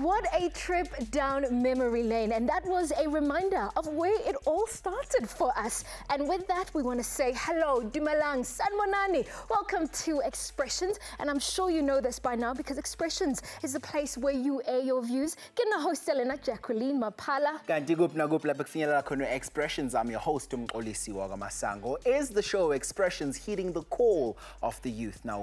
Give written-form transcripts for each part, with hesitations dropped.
What a trip down memory lane, and that was a reminder of where it all started for us. And with that, we want to say hello, Dumelang, Sanmonani. Welcome to Expressions, and I'm sure you know this by now because Expressions is a place where you air your views. Kena host Elena Jacqueline Mapala. Expressions. I'm your host Umqolisiwa Masango. Is the show Expressions heeding the call of the youth? Now,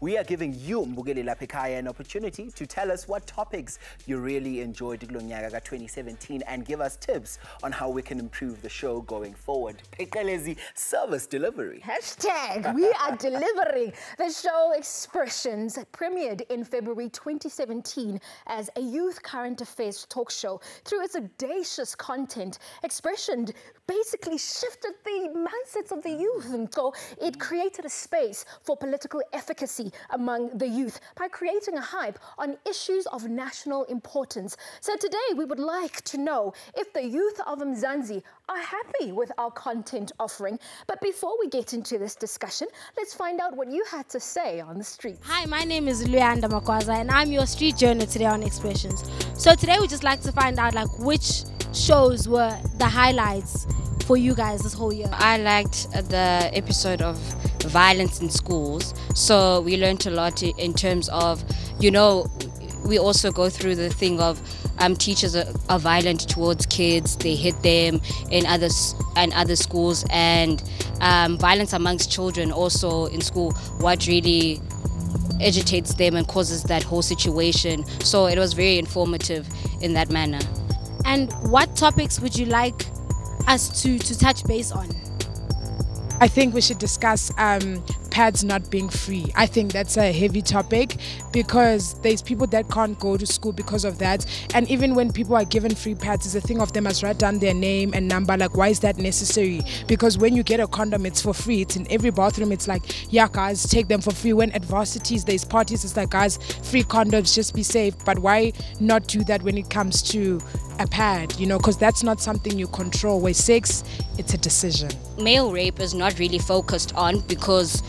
we are giving you Mbugeli Lapikaya an opportunity to tell us what topics you really enjoyed 2017 and give us tips on how we can improve the show going forward. Pekelezi service delivery. Hashtag we are delivering. The show Expressions premiered in February 2017 as a youth current affairs talk show. Through its audacious content, Expression basically shifted the mindsets of the youth, and so it created a space for political efficacy among the youth by creating a hype on issues of national importance. So today we would like to know if the youth of Mzansi are happy with our content offering. But before we get into this discussion, let's find out what you had to say on the street. Hi, my name is Luyanda Makwaza and I'm your street journal today on Expressions. So today we just like to find out which shows were the highlights for you guys this whole year. I liked the episode of violence in schools. So we learned a lot in terms of, we also go through the thing of teachers are violent towards kids. They hit them in other schools, and violence amongst children also in school, what really agitates them and causes that whole situation. So it was very informative in that manner. And what topics would you like us to touch base on? I think we should discuss pads not being free. I think that's a heavy topic because there's people that can't go to school because of that. And even when people are given free pads, it's a thing of they must write down their name and number. Why is that necessary? Because when you get a condom, it's for free. It's in every bathroom. It's yeah, guys, take them for free. When at varsities, there's parties, it's guys, free condoms, just be safe. But why not do that when it comes to a pad, because that's not something you control. Where sex, it's a decision. Male rape is not really focused on because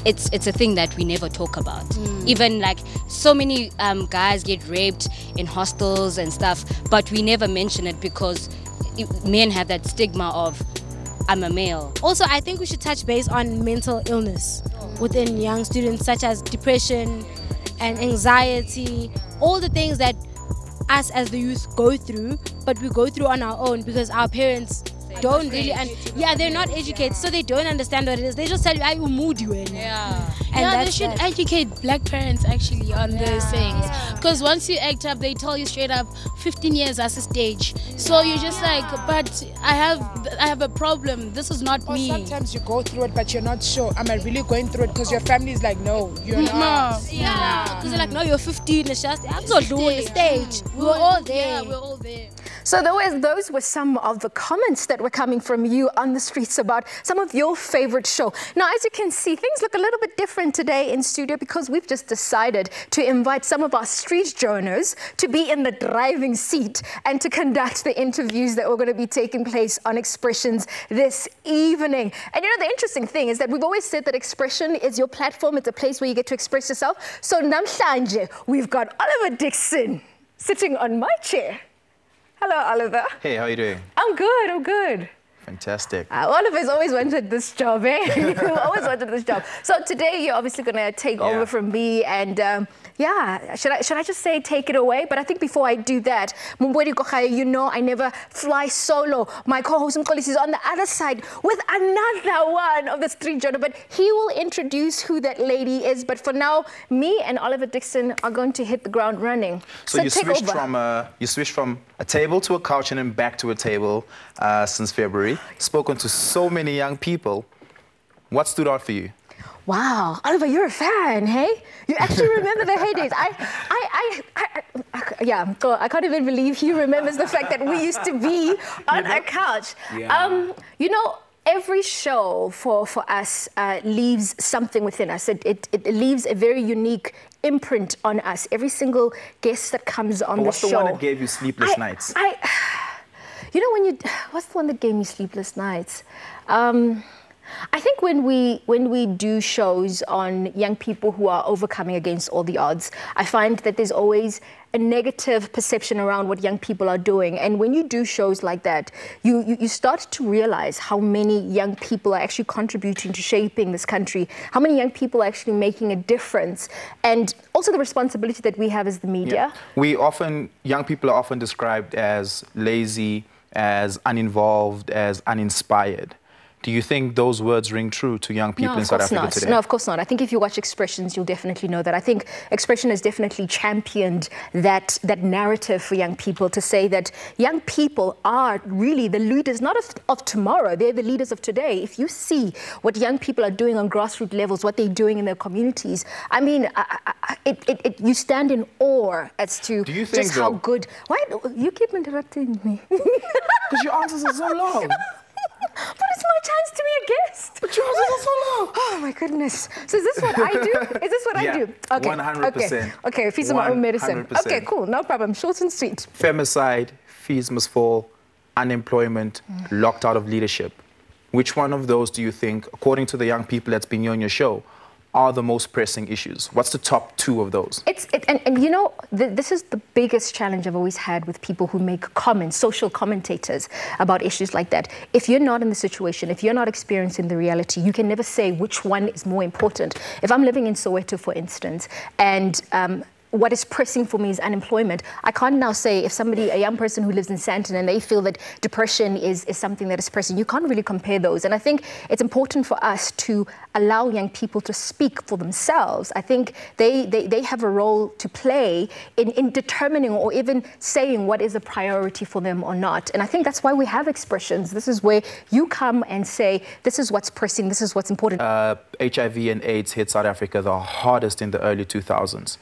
it's a thing that we never talk about. Even so many guys get raped in hostels and stuff, but we never mention it because men have that stigma of I'm a male. Also, I think we should touch base on mental illness within young students, such as depression and anxiety, all the things that us as the youth go through, but we go through on our own because our parents don't really, they're not educated, so they don't understand what it is. They just tell you, "I Moody." And they should educate black parents actually on those things, because once you act up, they tell you straight up 15 years as a stage. So you're just but I have a problem. This is not me. Sometimes you go through it, but you're not sure. Am I really going through it? Because your family is no, you're not. Because they're no, you're 15. It's just I'm not doing the stage. We're all there. Yeah, we're all there. So those were some of the comments that were coming from you on the streets about some of your favorite show. Now, as you can see, things look a little bit different today in studio because we've just decided to invite some of our street journals to be in the driving seat and to conduct the interviews that were going to be taking place on Expressions this evening. And the interesting thing is that we've always said that Expression is your platform. It's a place where you get to express yourself. So namhlanje, we've got Oliver Dixon sitting on my chair. Hello, Oliver. Hey, how are you doing? I'm good. Fantastic. Oliver's always wanted this job, eh? Always wanted this job. So today you're obviously going to take over from me and should I just say take it away? But I think before I do that, Mumbwedi Kokhaya, I never fly solo. My co-host Mkolis is on the other side with another one of the street journal, but he will introduce who that lady is. But for now, me and Oliver Dixon are going to hit the ground running. So you switched from a table to a couch and then back to a table since February. Spoken to so many young people. What stood out for you? Wow, Oliver, you're a fan, hey? You actually remember the heydays. I can't even believe he remembers the fact that we used to be on a couch. Yeah. Every show for us leaves something within us. It leaves a very unique imprint on us. Every single guest that comes on the show. What's the one that gave you sleepless nights? What's the one that gave me sleepless nights? I think when we do shows on young people who are overcoming against all the odds, I find that there's always a negative perception around what young people are doing. And when you do shows like that, you start to realize how many young people are actually contributing to shaping this country, how many young people are actually making a difference, and also the responsibility that we have as the media. Yeah. Young people are often described as lazy, as uninvolved, as uninspired. Do you think those words ring true to young people in South Africa today? No, of course not. I think if you watch Expressions, you'll definitely know that. I think Expression has definitely championed that narrative for young people, to say that young people are really the leaders, not of tomorrow, they're the leaders of today. If you see what young people are doing on grassroots levels, what they're doing in their communities, I mean, you stand in awe as to just how good. Why you keep interrupting me? Because your answers are so long. But it's my chance to be a guest. But yours is so long. Oh my goodness. So is this what I do? Is this what I do? Okay. 100%. Okay, fees of my own medicine. 100%. Okay, cool. No problem. Short and sweet. Femicide, fees must fall, unemployment, locked out of leadership. Which one of those do you think, according to the young people that's been here on your show, are the most pressing issues? What's the top two of those? And you know, this is the biggest challenge I've always had with people who make comments, social commentators about issues like that. If you're not in the situation, if you're not experiencing the reality, you can never say which one is more important. If I'm living in Soweto, for instance, and what is pressing for me is unemployment, I can't now say if a young person who lives in Sandton and they feel that depression is something that is pressing, you can't really compare those. And I think it's important for us to allow young people to speak for themselves. I think they have a role to play in determining or even saying what is a priority for them or not. And I think that's why we have Expressions. This is where you come and say, this is what's pressing, this is what's important. HIV and AIDS hit South Africa the hardest in the early 2000s.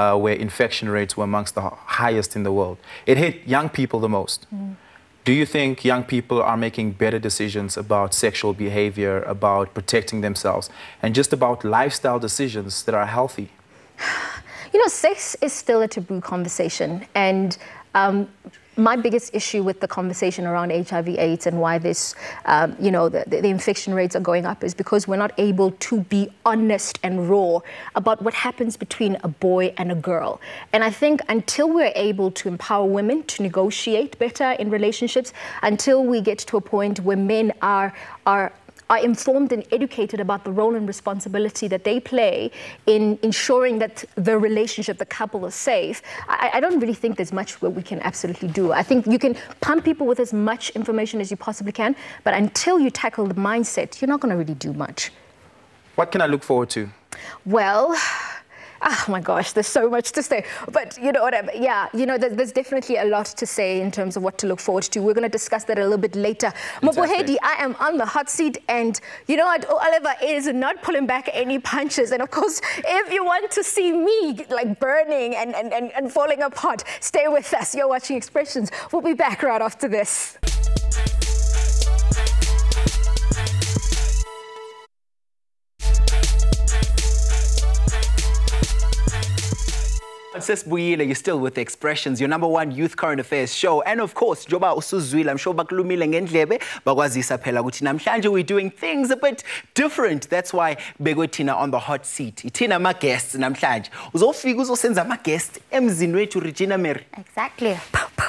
Where infection rates were amongst the highest in the world. It hit young people the most. Do you think young people are making better decisions about sexual behavior, about protecting themselves, and just about lifestyle decisions that are healthy? You know, sex is still a taboo conversation, and my biggest issue with the conversation around HIV/AIDS and why this, you know, the infection rates are going up is because we're not able to be honest and raw about what happens between a boy and a girl. And I think until we're able to empower women to negotiate better in relationships, until we get to a point where men are informed and educated about the role and responsibility that they play in ensuring that the relationship, the couple, is safe, I don't really think there's much where we can absolutely do. I think you can pump people with as much information as you possibly can, but until you tackle the mindset, you're not going to really do much. What can I look forward to? Well, oh my gosh, there's so much to say. But you know whatever. Yeah, you know, there's definitely a lot to say in terms of what to look forward to. We're going to discuss that a little bit later. Mobohedi, I am on the hot seat, and you know what? Oliver is not pulling back any punches. And of course, if you want to see me like burning and falling apart, stay with us. You're watching Expressions. We'll be back right after this. Sis Buyile, you're still with Expressions, your #1 youth current affairs show. And of course, Joba usuzwile, I'm sure bakulumile ngendlebe, bakwazisa phela ukuthi namhlanje we're doing things a bit different. That's why Begwetina on the hot seat. Itina ma guests namhlanje. Uzofika uzosenza ma guest emzini wethu Regina Murray. Exactly.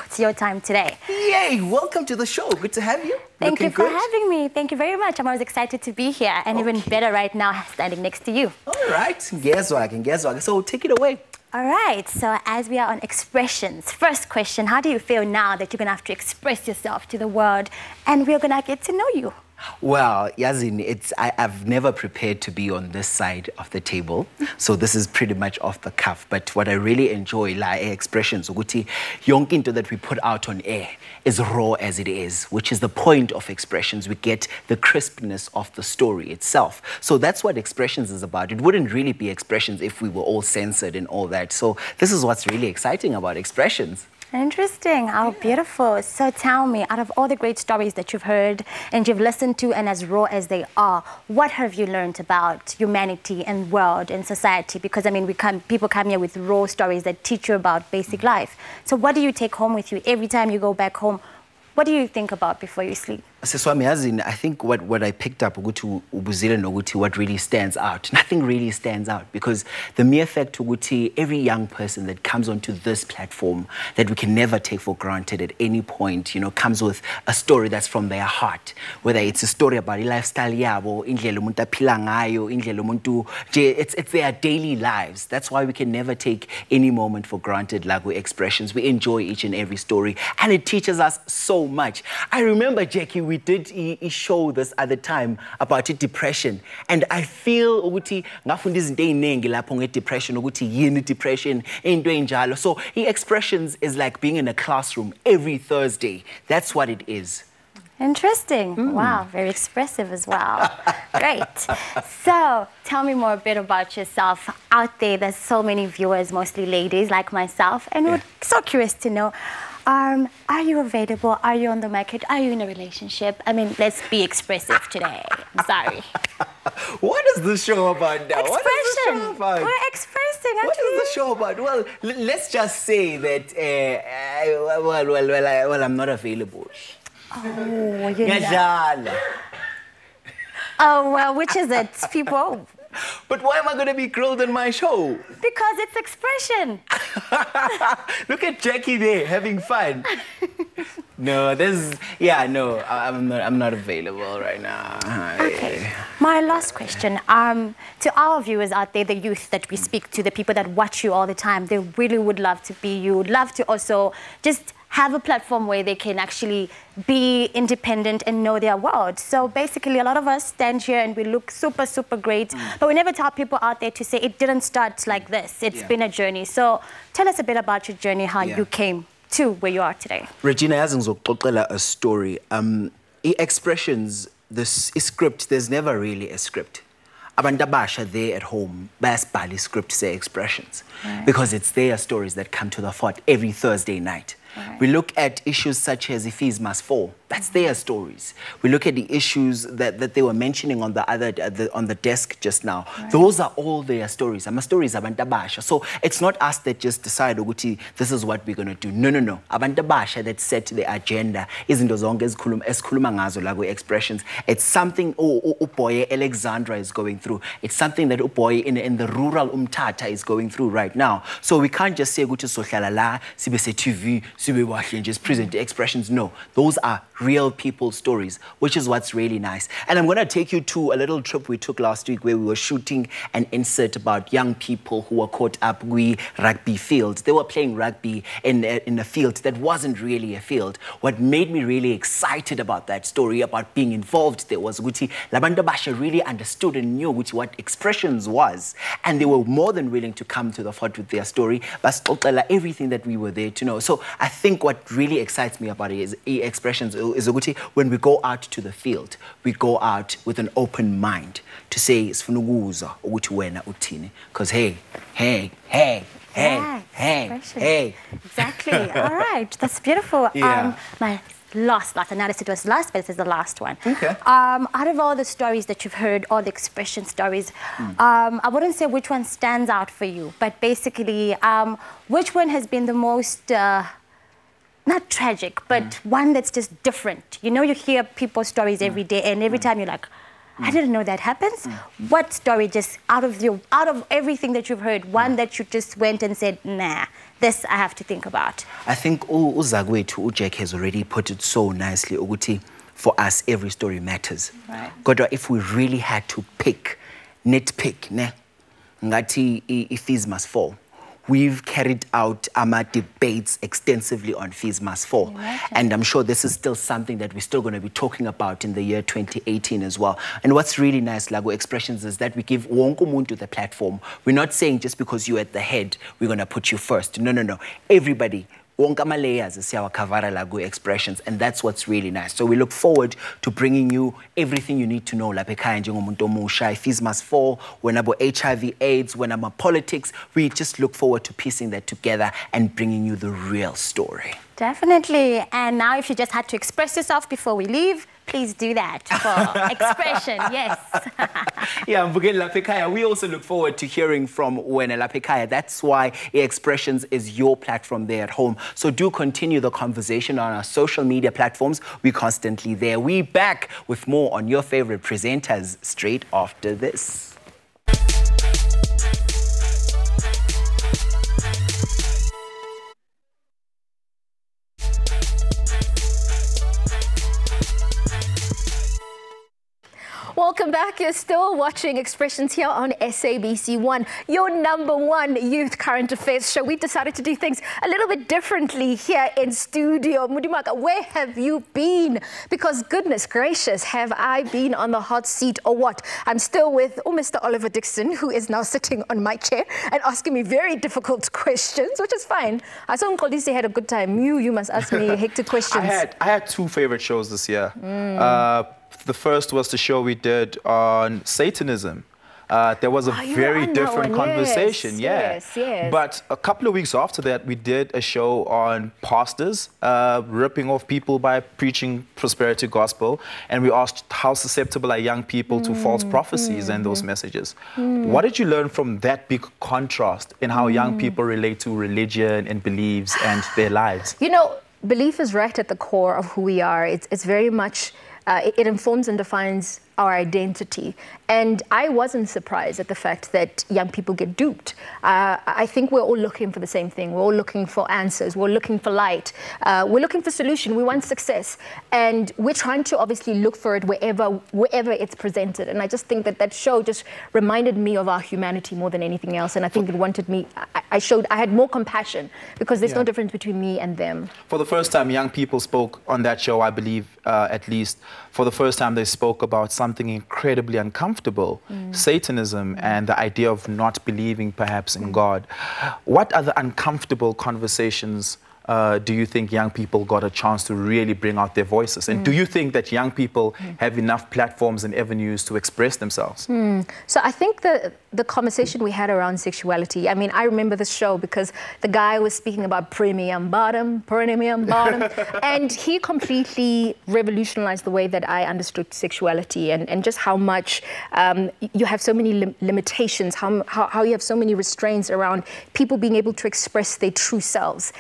It's your time today. Yay, welcome to the show. Good to have you. Thank you for having me. Thank you very much. I'm always excited to be here, and even better right now standing next to you. All right. So take it away. All right, so as we are on Expressions, first question, how do you feel now that you're going to have to express yourself to the world and we're going to get to know you? Well, Yazin, I've never prepared to be on this side of the table, so this is pretty much off the cuff. But what I really enjoy, like Expressions, ukuthi yonke into that we put out on air is raw as it is, which is the point of Expressions. We get the crispness of the story itself. So that's what Expressions is about. It wouldn't really be Expressions if we were all censored and all that. So this is what's really exciting about Expressions. Interesting. How beautiful. So tell me, out of all the great stories that you've heard and you've listened to, and as raw as they are, what have you learned about humanity and world and society? Because, I mean, people come here with raw stories that teach you about basic life. So what do you take home with you every time you go back home? What do you think about before you sleep? I think what I picked up what really stands out. Nothing really stands out because the mere fact every young person that comes onto this platform that we can never take for granted at any point, comes with a story that's from their heart. Whether it's a story about lifestyle yabo, it's their daily lives. That's why we can never take any moment for granted, Lagwe Expressions. We enjoy each and every story and it teaches us so much. I remember, Jackie, we did a show this other time about depression, and I feel depression, so Expressions is like being in a classroom every Thursday. That's what it is. Interesting. Wow, very expressive as well. Great. So, tell me more a bit about yourself. Out there's so many viewers, mostly ladies like myself, and we're so curious to know, are you available? Are you on the market? Are you in a relationship? I mean, let's be expressive today. I'm sorry. What is the show about now? Expression. What is the show about? We're expressing, aren't What is the show about? Well, let's just say that, I'm not available. Oh, you're not. Oh, well, which is it? People... But why am I going to be grilled on my show? Because it's expression. Look at Jackie there, having fun. No, I'm not available right now. Okay. My last question. To our viewers out there, the youth that we speak to, the people that watch you all the time, they really would love to be you, would love to also just have a platform where they can actually be independent and know their world. So basically, a lot of us stand here and we look super, super great, but we never tell people out there to say it didn't start like this. It's been a journey. So tell us a bit about your journey, how you came to where you are today. Regina, as a story, Expressions, this script, there's never really a script. Abantabasha there at home, basbali script say Expressions, because it's their stories that come to the fore every Thursday night. We look at issues such as If Fees Must Fall. That's their stories. We look at the issues that they were mentioning on the desk just now. Those are all their stories. Ama stories abantabasha. So it's not us that just decide, Uguti, this is what we're going to do. No. Abantabasha that set the agenda. Izinto zonke esikhuluma ngazo la Expressions. It's something Uboye Alexandra is going through. It's something that Uboye in the rural Umtata is going through right now. So we can't just say Uguti sohlala la sibe se TV and just present Expressions. No, those are real people's stories, which is what's really nice. And I'm going to take you to a little trip we took last week where we were shooting an insert about young people who were caught up with rugby fields. They were playing rugby in a field that wasn't really a field. What made me really excited about that story, about being involved there, was Guti Labandabasha really understood and knew what Expressions was. And they were more than willing to come to the fore with their story, but everything that we were there to know. So I think what really excites me about it is Expressions is when we go out to the field, we go out with an open mind to say because hey. Exactly. All right, that's beautiful. My last, I noticed it was last, but this is the last one. Okay. Out of all the stories that you've heard, all the Expression stories, I wouldn't say which one stands out for you, but basically, which one has been the most not tragic, but one that's just different? You know, you hear people's stories every day, and every time you're like, I didn't know that happens. What story, just out of everything that you've heard, one that you just went and said, nah, this I have to think about? I think Uzagwetu Jack has already put it so nicely, Uguti. For us, every story matters. Right. God, if we really had to nitpick, ne, ngati If Fees Must Fall. We've carried out our debates extensively on Fees Must Fall. And I'm sure this is still something that we're still going to be talking about in the year 2018 as well. And what's really nice, Lago Expressions, is that we give wonke muntu the platform. We're not saying just because you're at the head, we're going to put you first. No. Everybody. Layers is our Kavara Lago Expressions, and that's what's really nice. So we look forward to bringing you everything you need to know. If Fees Must Fall, when about HIV/AIDS, when about politics, we just look forward to piecing that together and bringing you the real story. Definitely. And now if you just had to express yourself before we leave, please do that for expression, yes. Yeah, Mbugeni Lapekaya, we also look forward to hearing from Wena Lapekaya. That's why Expressions is your platform there at home. So do continue the conversation on our social media platforms. We're constantly there. We're back with more on your favorite presenters straight after this. Welcome back. You're still watching Expressions here on SABC1, your #1 youth current affairs show. We've decided to do things a little bit differently here in studio. Mudimaka, where have you been? Because goodness gracious, have I been on the hot seat or what? I'm still with Mr. Oliver Dixon, who is now sitting on my chair and asking me very difficult questions, which is fine. I saw Nkolisi had a good time. You must ask me hectic questions. I had 2 favorite shows this year. The first was the show we did on Satanism. There was a very different conversation, yes. But a couple of weeks after that, we did a show on pastors ripping off people by preaching prosperity gospel, and we asked how susceptible are young people to false prophecies and those messages. What did you learn from that big contrast in how young people relate to religion and beliefs and their lives? You know, belief is right at the core of who we are. It's very much... it informs and defines our identity. And I wasn't surprised at the fact that young people get duped. I think we're all looking for the same thing. We're all looking for answers. We're looking for light. We're looking for solution. We want success. And we're trying to obviously look for it wherever it's presented. And I just think that show just reminded me of our humanity more than anything else. And I think it wanted me, I had more compassion because there's no difference between me and them. For the first time, young people spoke on that show, I believe, at least. For the first time, they spoke about something incredibly uncomfortable, Satanism, and the idea of not believing perhaps in God. What other uncomfortable conversations do you think young people got a chance to really bring out their voices? And do you think that young people have enough platforms and avenues to express themselves? So I think the conversation we had around sexuality, I mean, I remember the show because the guy was speaking about premium bottom, and he completely revolutionized the way that I understood sexuality and just how much you have so many limitations, how you have so many restraints around people being able to express their true selves.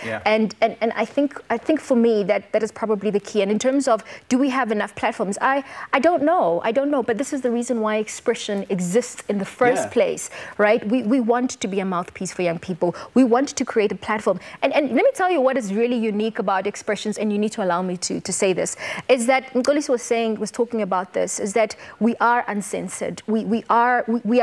And I think for me that is probably the key. And in terms of do we have enough platforms, I don't know, but this is the reason why Expression exists in the first place, right? We want to be a mouthpiece for young people. We want to create a platform. And let me tell you what is really unique about Expressions, and you need to allow me to say this, is that Nkolisi was talking about this, is that we are uncensored. We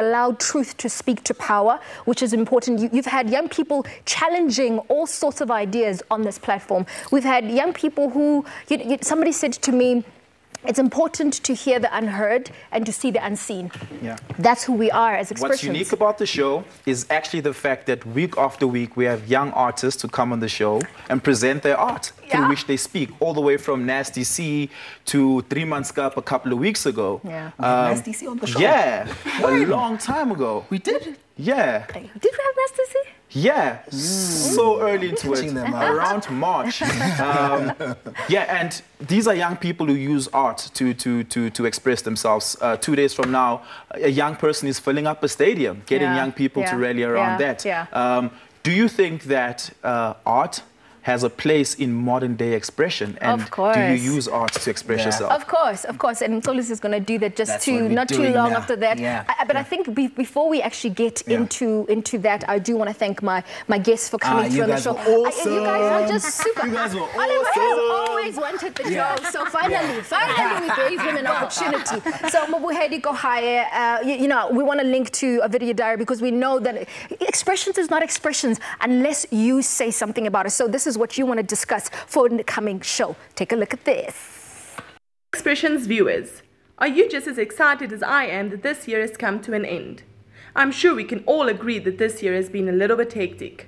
allow truth to speak to power, which is important. You've had young people challenging all sorts of ideas on this platform. We've had young people who, somebody said to me, it's important to hear the unheard and to see the unseen. That's who we are as Expressions. What's unique about the show is actually the fact that week after week we have young artists who come on the show and present their art through which they speak, all the way from Nasty C to 3 Months Cup a couple of weeks ago. Nasty C on the show? Yeah, a long time ago. We did? Yeah. Did we have Nasty C? Yeah, so early into it, around March. And these are young people who use art to express themselves. 2 days from now, a young person is filling up a stadium, getting young people to rally around that. Do you think that art has a place in modern day expression? And of course. Do you use art to express yourself? Of course. And Nkolisi is going to do that just not too long after that. But I think before we actually get into that, I do want to thank my guests for coming through on the show. Awesome. You guys are just super. You guys were awesome. Oliver has always wanted the job, so finally we gave him an opportunity. So Mabuhedi Gohaye, we want to link to a video diary because we know that Expressions is not Expressions unless you say something about it. So this is what you want to discuss for the coming show. Take a look at this. Expressions viewers, are you just as excited as I am that this year has come to an end? I'm sure we can all agree that this year has been a little bit hectic.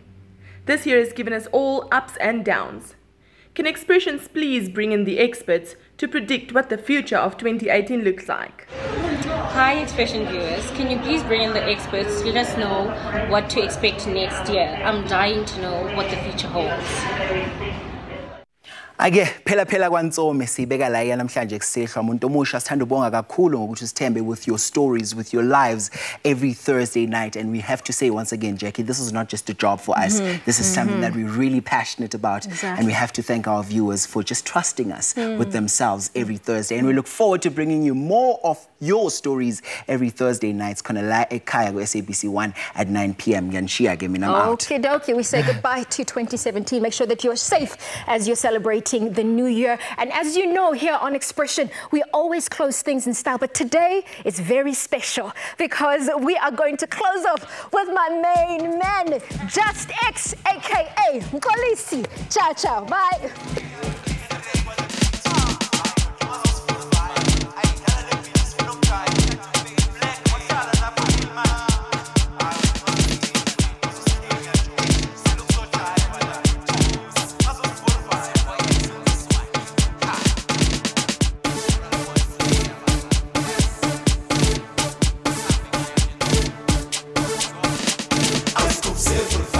This year has given us all ups and downs. Can Expressions please bring in the experts to predict what the future of 2018 looks like? Hi Expression viewers, can you please bring in the experts to let us know what to expect next year? I'm dying to know what the future holds. Ake phela kwantsome sibeka la namhlanje kusehlwa umuntu omusha sithanda ubonga kakhulu ngokuthi sithembe with your stories, with your lives every Thursday night. And we have to say once again, Jackie, this is not just a job for us. This is something that we're really passionate about. And we have to thank our viewers for just trusting us with themselves every Thursday. And we look forward to bringing you more of your stories every Thursday nights. Khona la ekhaya ku SABC 1 at 9 p.m. Ngiyanishiya ke mina out. Okay, dokie. We say goodbye to 2017. Make sure that you're safe as you're celebrating the new year. And as you know, here on Expression, we always close things in style. But today is very special because we are going to close off with my main man, Just X, aka Mkolisi. Ciao, ciao. Bye. Silver